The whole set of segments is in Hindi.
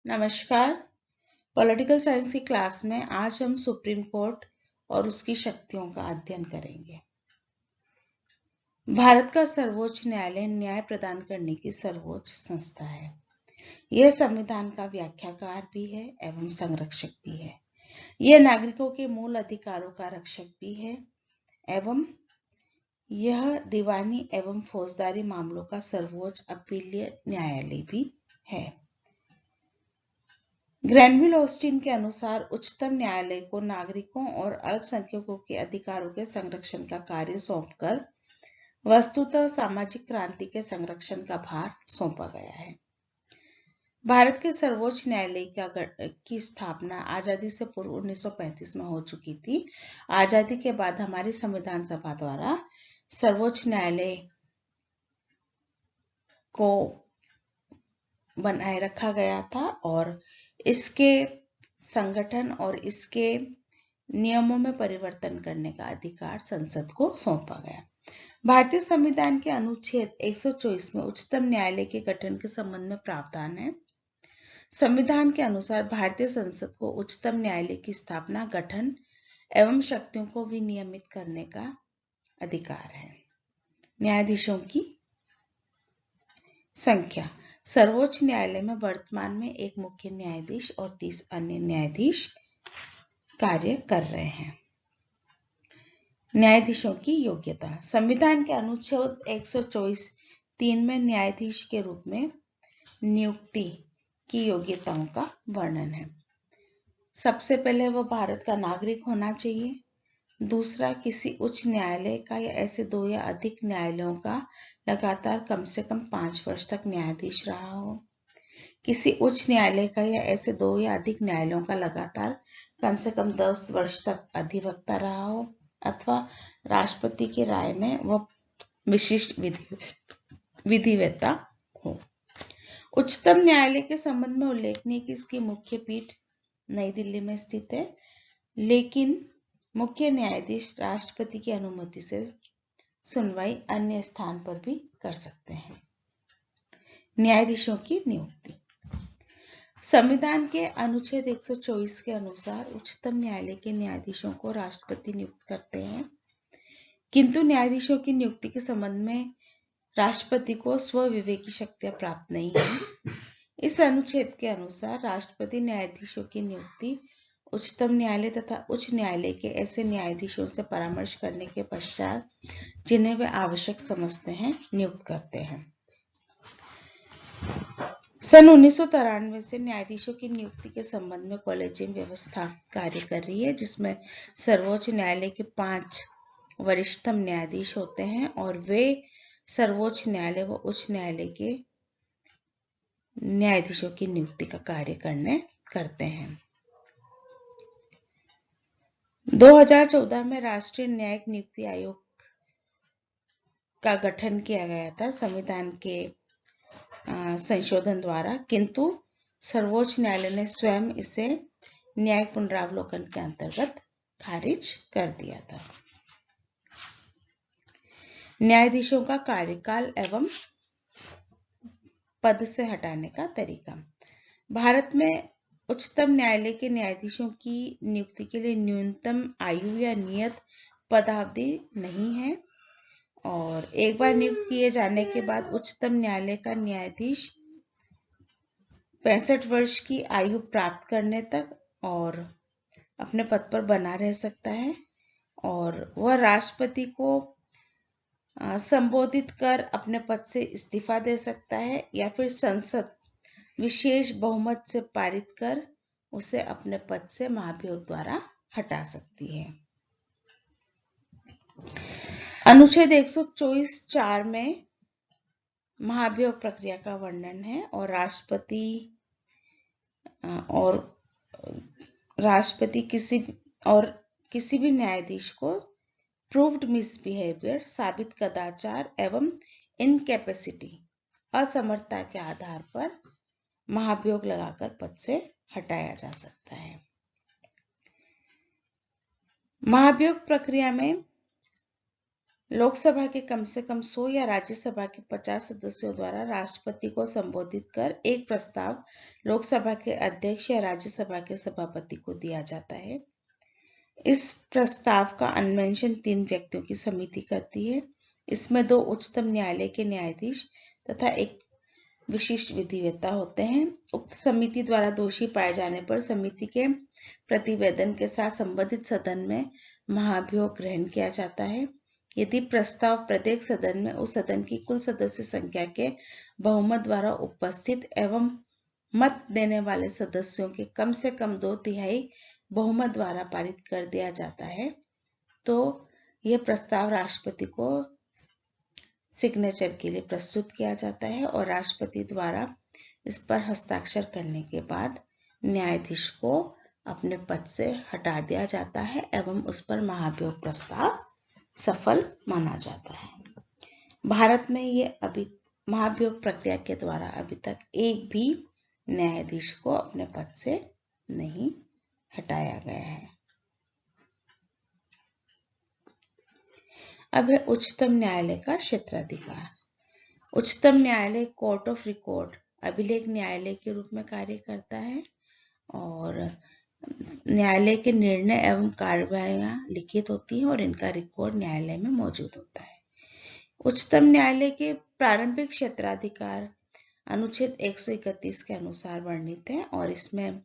नमस्कार। पॉलिटिकल साइंस की क्लास में आज हम सुप्रीम कोर्ट और उसकी शक्तियों का अध्ययन करेंगे। भारत का सर्वोच्च न्यायालय न्याय प्रदान करने की सर्वोच्च संस्था है। यह संविधान का व्याख्याकार भी है एवं संरक्षक भी है। यह नागरिकों के मूल अधिकारों का रक्षक भी है एवं यह दीवानी एवं फौजदारी मामलों का सर्वोच्च अपीलीय न्यायालय भी है। ग्रैनविल ऑस्टिन के अनुसार उच्चतम न्यायालय को नागरिकों और अल्पसंख्यकों के अधिकारों के संरक्षण का कार्य सौंपकर वस्तुतः सामाजिक क्रांति के संरक्षण का भार सौंपा गया है। भारत के सर्वोच्च न्यायालय की स्थापना आजादी से पूर्व 1935 में हो चुकी थी। आजादी के बाद हमारी संविधान सभा द्वारा सर्वोच्च न्यायालय को बनाए रखा गया था और इसके संगठन और इसके नियमों में परिवर्तन करने का अधिकार संसद को सौंपा गया। भारतीय संविधान के अनुच्छेद 124 में उच्चतम न्यायालय के गठन के संबंध में प्रावधान है। संविधान के अनुसार भारतीय संसद को उच्चतम न्यायालय की स्थापना, गठन एवं शक्तियों को विनियमित करने का अधिकार है। न्यायाधीशों की संख्या। सर्वोच्च न्यायालय में वर्तमान में एक मुख्य न्यायाधीश और 30 अन्य न्यायाधीश कार्य कर रहे हैं। न्यायाधीशों की योग्यता। संविधान के अनुच्छेद 124(3) में न्यायाधीश के रूप में नियुक्ति की योग्यताओं का वर्णन है। सबसे पहले वह भारत का नागरिक होना चाहिए। दूसरा, किसी उच्च न्यायालय का या ऐसे 2 या अधिक न्यायालयों का लगातार कम से कम 5 वर्ष तक न्यायाधीश रहा हो। किसी उच्च न्यायालय का या ऐसे 2 या अधिक न्यायालयों का लगातार कम से कम 10 वर्ष तक अधिवक्ता रहा हो, अथवा राष्ट्रपति की राय में वह विशिष्ट विधिवेत्ता हो। उच्चतम न्यायालय के संबंध में उल्लेखनीय कि इसकी मुख्य पीठ नई दिल्ली में स्थित है, लेकिन मुख्य न्यायाधीश राष्ट्रपति की अनुमति से सुनवाई अन्य स्थान पर भी कर सकते हैं। न्यायाधीशों की नियुक्ति। संविधान के अनुच्छेद 124 के अनुसार उच्चतम न्यायालय के न्यायाधीशों को राष्ट्रपति नियुक्त करते हैं, किंतु न्यायाधीशों की नियुक्ति के संबंध में राष्ट्रपति को स्वविवेक की शक्तियां प्राप्त नहीं है। इस अनुच्छेद के अनुसार राष्ट्रपति न्यायाधीशों की नियुक्ति उच्चतम न्यायालय तथा उच्च न्यायालय के ऐसे न्यायाधीशों से परामर्श करने के पश्चात जिन्हें वे आवश्यक समझते हैं नियुक्त करते हैं। सन 1993 से न्यायाधीशों की नियुक्ति के संबंध में कॉलेजियम व्यवस्था कार्य कर रही है, जिसमें सर्वोच्च न्यायालय के 5 वरिष्ठतम न्यायाधीश होते हैं और वे सर्वोच्च न्यायालय व उच्च न्यायालय के न्यायाधीशों की नियुक्ति का कार्य करते हैं। 2014 में राष्ट्रीय न्यायिक नियुक्ति आयोग का गठन किया गया था संविधान के संशोधन द्वारा, किंतु सर्वोच्च न्यायालय ने स्वयं इसे न्यायिक पुनरावलोकन के अंतर्गत खारिज कर दिया था। न्यायाधीशों का कार्यकाल एवं पद से हटाने का तरीका। भारत में उच्चतम न्यायालय के न्यायाधीशों की नियुक्ति के लिए न्यूनतम आयु या नियत पदावधि नहीं है और एक बार नियुक्त किए जाने के बाद उच्चतम न्यायालय का न्यायाधीश 65 वर्ष की आयु प्राप्त करने तक और अपने पद पर बना रह सकता है और वह राष्ट्रपति को संबोधित कर अपने पद से इस्तीफा दे सकता है या फिर संसद विशेष बहुमत से पारित कर उसे अपने पद से महाभियोग द्वारा हटा सकती है। अनुच्छेद 124(4) में महाभियोग प्रक्रिया का वर्णन है और राष्ट्रपति किसी भी न्यायाधीश को प्रूव्ड मिसबिहेवियर, साबित कदाचार एवं इनकैपेसिटी, असमर्थता के आधार पर महाभियोग लगाकर पद से हटाया जा सकता है। महाभियोग प्रक्रिया में लोकसभा के कम से कम 100 या राज्यसभा के 50 सदस्यों द्वारा राष्ट्रपति को संबोधित कर एक प्रस्ताव लोकसभा के अध्यक्ष या राज्यसभा के सभापति को दिया जाता है। इस प्रस्ताव का अन्वेषण 3 व्यक्तियों की समिति करती है। इसमें 2 उच्चतम न्यायालय के न्यायाधीश तथा एक विशिष्ट विधिवेत्ता होते हैं। उक्त समिति द्वारा दोषी पाए जाने पर समिति के प्रतिवेदन के साथ संबंधित सदन में महाभियोग ग्रहण किया जाता है। यदि प्रस्ताव प्रत्येक सदन में उस सदन की कुल सदस्य संख्या के बहुमत द्वारा उपस्थित एवं मत देने वाले सदस्यों के कम से कम 2/3 बहुमत द्वारा पारित कर दिया जाता है, तो यह प्रस्ताव राष्ट्रपति को सिग्नेचर के लिए प्रस्तुत किया जाता है और राष्ट्रपति द्वारा इस पर हस्ताक्षर करने के बाद न्यायाधीश को अपने पद से हटा दिया जाता है एवं उस पर महाभियोग प्रस्ताव सफल माना जाता है। भारत में ये अभी महाभियोग प्रक्रिया के द्वारा अभी तक एक भी न्यायाधीश को अपने पद से नहीं हटाया गया है। अब है उच्चतम न्यायालय का क्षेत्राधिकार। उच्चतम न्यायालय कोर्ट ऑफ रिकॉर्ड अभिलेख न्यायालय के रूप में कार्य करता है और न्यायालय के निर्णय एवं कार्यवाहियां लिखित होती हैं और इनका रिकॉर्ड न्यायालय में मौजूद होता है। उच्चतम न्यायालय के प्रारंभिक क्षेत्राधिकार अनुच्छेद 131 के अनुसार वर्णित है और इसमें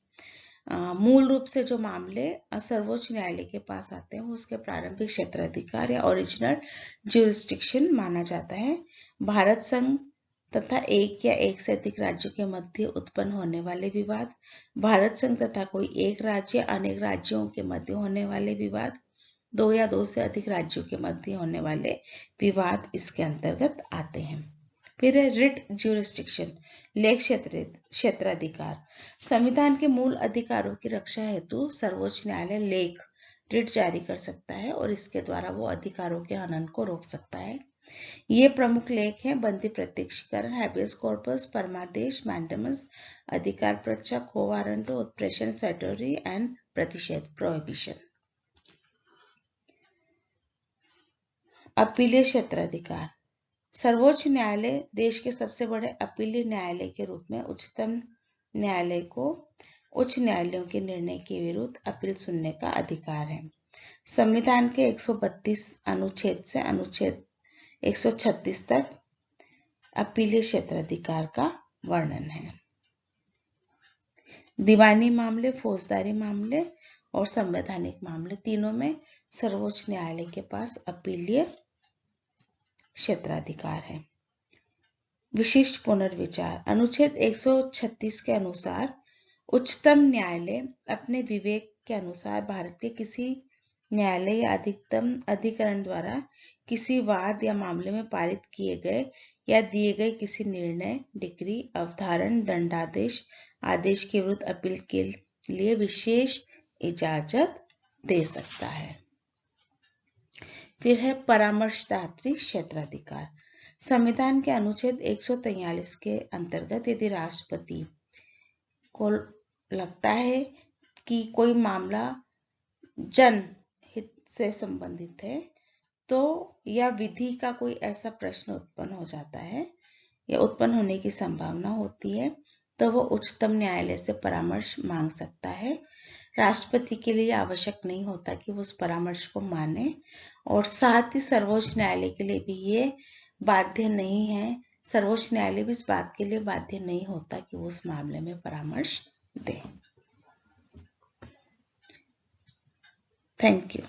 मूल रूप से जो मामले सर्वोच्च न्यायालय के पास आते हैं वो उसके प्रारंभिक क्षेत्राधिकार या ओरिजिनल ज्यूरिस्डिक्शन माना जाता है। भारत संघ तथा एक या एक से अधिक राज्यों के मध्य उत्पन्न होने वाले विवाद, भारत संघ तथा कोई एक राज्य अनेक राज्यों के मध्य होने वाले विवाद, 2 या 2 से अधिक राज्यों के मध्य होने वाले विवाद इसके अंतर्गत आते हैं। फिर है रिट ज्यूरिस्डिक्शन, लेख क्षेत्राधिकार। संविधान के मूल अधिकारों की रक्षा हेतु सर्वोच्च न्यायालय लेख रिट जारी कर सकता है और इसके द्वारा वो अधिकारों के हनन को रोक सकता है। ये प्रमुख लेख हैं बंदी प्रत्यक्षीकरण, हैबियस कॉर्पस, परमादेश, मैंडेमस, अधिकार परीक्षा, को वारंट, उत्प्रेषण, सर्टरी एंड प्रतिषेध, प्रोहिबिशन। अपीलीय क्षेत्राधिकार। सर्वोच्च न्यायालय देश के सबसे बड़े अपीलीय न्यायालय के रूप में उच्चतम न्यायालय को उच्च न्यायालयों के निर्णय के विरुद्ध अपील सुनने का अधिकार है। संविधान के 132 अनुच्छेद से अनुच्छेद 136 तक अपीलीय क्षेत्राधिकार का वर्णन है। दीवानी मामले, फौजदारी मामले और संवैधानिक मामले तीनों में सर्वोच्च न्यायालय के पास अपीलीय क्षेत्राधिकार है। विशिष्ट पुनर्विचार। अनुच्छेद 136 के अनुसार उच्चतम न्यायालय अपने विवेक के अनुसार भारत के किसी न्यायालय या अधिकतम अधिकरण द्वारा किसी वाद या मामले में पारित किए गए या दिए गए किसी निर्णय, डिक्री, अवधारण, दंडादेश आदेश के विरुद्ध अपील के लिए विशेष इजाजत दे सकता है। फिर है परामर्शदात्री क्षेत्राधिकार। संविधान के अनुच्छेद 143 के अंतर्गत यदि राष्ट्रपति को लगता है कि कोई मामला जनहित से संबंधित है तो या विधि का कोई ऐसा प्रश्न उत्पन्न हो जाता है या उत्पन्न होने की संभावना होती है तो वो उच्चतम न्यायालय से परामर्श मांग सकता है। राष्ट्रपति के लिए आवश्यक नहीं होता कि वो उस परामर्श को माने और साथ ही सर्वोच्च न्यायालय के लिए भी ये बाध्य नहीं है, सर्वोच्च न्यायालय भी इस बात के लिए बाध्य नहीं होता कि वो उस मामले में परामर्श दे। Thank you.